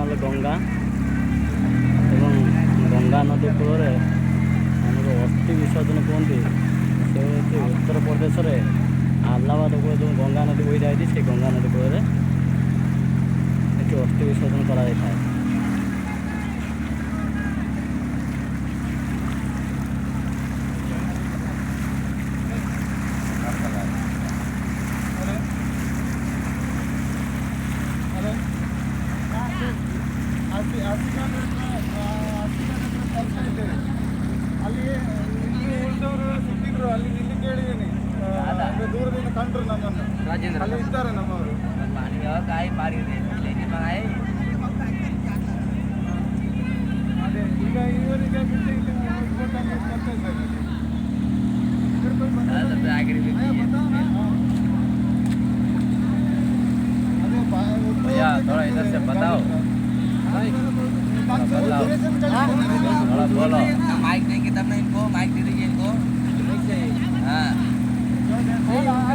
ହେଲା ଗଙ୍ଗା ଏବଂ ଗଙ୍ଗା ନଦୀ କୂଳରେ ଆମର ଅସ୍ଥି ବିସର୍ଜନ କୁହନ୍ତି। ସେ ହେଉଛି ଉତ୍ତରପ୍ରଦେଶରେ ଆହ୍ଲାବାଦ କୂଳରେ ଯେଉଁ ଗଙ୍ଗା ନଦୀ ବହି ଯାଇଛି ସେ ଗଙ୍ଗା ନଦୀ କୂଳରେ ଏଠି ଅସ୍ଥି ବିସର୍ଜନ କରାଯାଇଥାଏ। ದೂರದಿಂದ ಕಂಡ್ರು ನಮ್ಮನ್ನು ಅಲ್ಲಿ ಇದ್ದಾರೆ ನಮ್ಮವರು ಅದೇ ಈಗ ಇವರಿಗೆ ಬಿಟ್ಟು ಇಲ್ಲಿ ಬರ್ತಾ बोलो माइक देंगे तब ना इनको माइक दे दीजिए इनको हाँ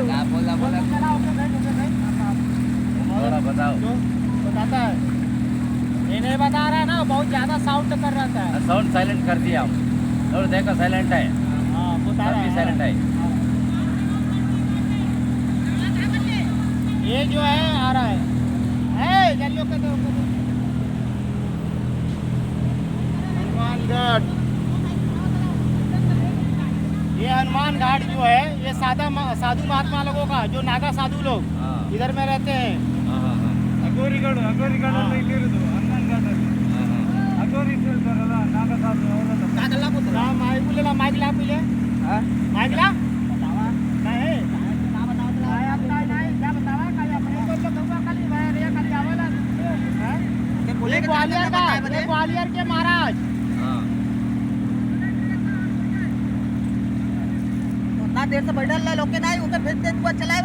क्या बोला थोड़ा बताओ बताता है ये नहीं बता रहा है ना बहुत ज्यादा साउंड कर रहा है। साउंड साइलेंट कर दिया हम और देखो साइलेंट है बता रहा है साइलेंट है ये जो है आ रहा है चलिए हनुमान घाट। ये हनुमान घाट जो है ये साधु महात्मा लोगों का जो नागा साधु लोग इधर में रहते हैं। ಅಗೋರಿಗಳು ಇಲ್ಲಿರೋದು ಹನುಮಾನ್ ಘಾಟಲ್ಲಿ ಅಗೋರಿ ಇರ್ತಾರಲ್ಲ ನಾಗ ಸಾಧು ಅವರೆಲ್ಲ माइक बोलेला माइक ला पहले माइक ला बतावा नहीं ना बतावा आपका नहीं क्या बतावा खाली अपने को तो दूंगा खाली मैं खाली आवेला हैं ये बोले ग्वालियर का ये ग्वालियर के महाराज उतना देर से बैठल लोग के नहीं उधर भेज दे चलाए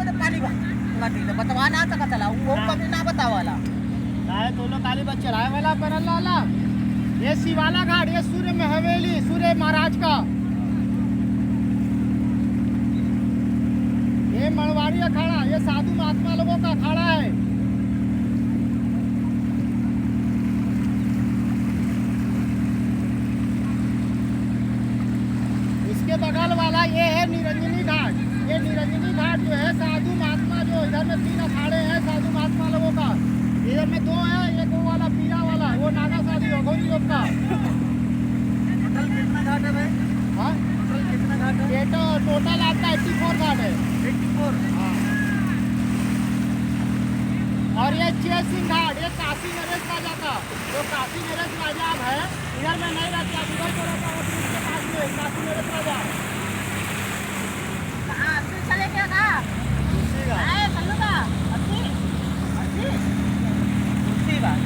पानी का बतवा ना सका चला वो कभी ना बतावाला काय तो लोग काली बच्चे चलाए वाला पर अल्लाह ये शिवाला घाट ये सूर्य में हवेली सूर्य महाराज का ये मणवाड़ी अखाड़ा ये साधु महात्मा लोगों का अखाड़ा है। इसके बगल वाला ये है निरंजनी घाट। ये निरंजनी घाट जो है साधु महात्मा जो इधर में 3 अखाड़े हैं साधु महात्मा लोगों का इधर में 2 है एक वो वाला पीरा वाला वो नागा साधु अघोरी लोग का। टोटल कितना घाट है भाई? हाँ टोटल कितना घाट है? ये तो टोटल आपका 84 घाट है 84 हाँ। और ये जय सिंह घाट ये काशी नरेश राजा का जो काशी नरेश राजा अब है इधर में नहीं रहता इधर को रहता है उसके पास में काशी नरेश राजा चले क्या था चलूंगा अच्छी बात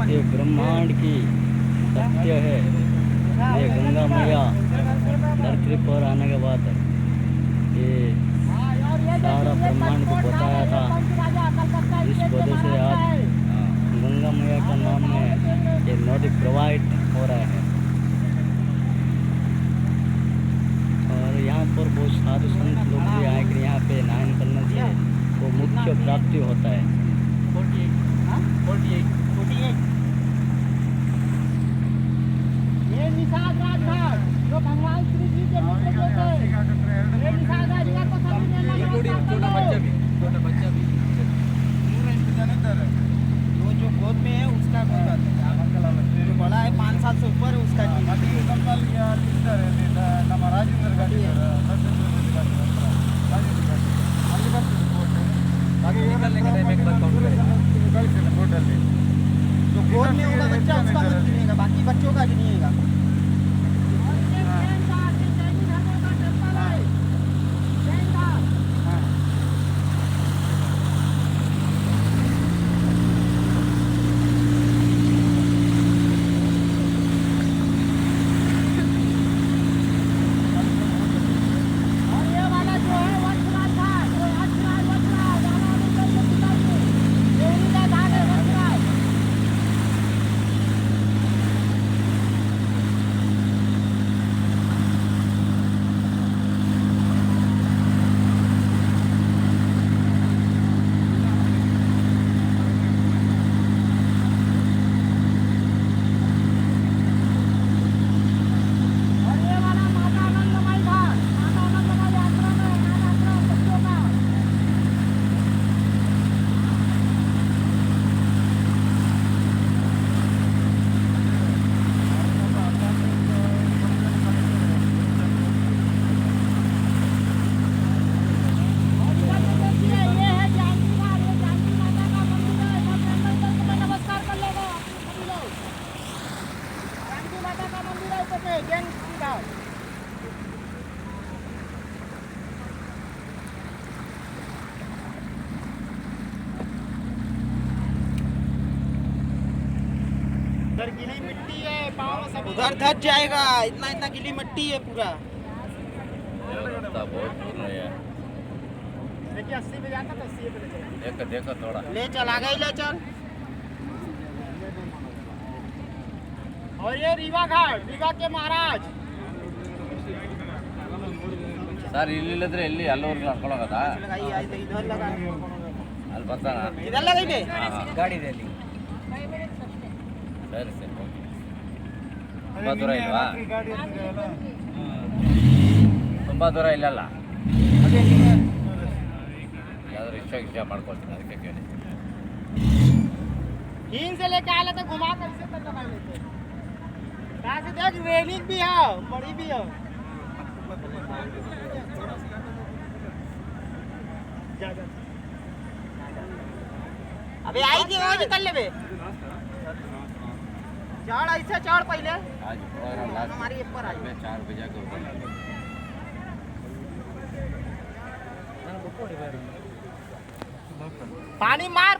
ये ब्रह्मांड की सत्य है। ये गंगा मैया धरती पर आने के बाद ये सारा ब्रह्मांड को बताया था। इस वजह से आज गंगा मैया का नाम में ये नदी प्रवाहित हो रहा है और यहाँ पर बहुत साधु संत लोग भी आए कि यहाँ पे नहाने निकलने से वो मुख्य प्राप्ति होता है। 48 ये निषाद राजघाट जो भगवान श्री जी के मित्र जो थे, ये निषाद राजघाट को सभी ने छोटा बच्चा भी वो जो गोद में है उसका कोई बात नहीं, जो बड़ा है 5 साल से ऊपर है उसका नहीं। जो गोद में होगा बच्चा उसका मत गिनेगा, बाकी बच्चों का गिनिएगा। उधर गीली मिट्टी है, पाँव सब उधर धस जाएगा, इतना इतना गीली मिट्टी है पूरा। बहुत दूर है देखिए 80 पे जाता तो 80 पे ले चल। देखो थोड़ा ले चल आगे ही ले चल। और ये रीवा घाट, रीवा के महाराज ಸರ್ ಇಲ್ಲಿಲ್ಲದ್ರೆ ಎಲ್ಲಿ ಅಲ್ಲವರೆಗೂ ಹಾಕೊಳ್ಳೋಗದಾ लगाई आज तो इधर लगा, ಅಲ್ಲಿ ಬರ್ತಾನ इधर लगाई बे ಗಾಡಿ ಇದೆ ಅಲ್ಲಿ ಸರಿ ಸರಿ ತುಂಬ ದೂರ ಇಲ್ವಾ ತುಂಬ ದೂರ ಇಲ್ಲಲ್ಲ ಯಾವ್ದಾದ್ರು ಇಷ್ಟ ಮಾಡ್ಕೊಳ್ತೀನಿ ಅದಕ್ಕೆ ಕೇಳಿ चीन से लेके आया तो घुमा कर इसे तक लगा लेते हैं। कहाँ से देख रेलिंग भी है, बड़ी भी है। जा जा। अबे आई थी वो निकल ले बे। चढ़ ऐसे चढ़ पहले। आज प्रोग्राम लास्ट हमारी ऊपर आई। 4 बजे के ऊपर पानी मार।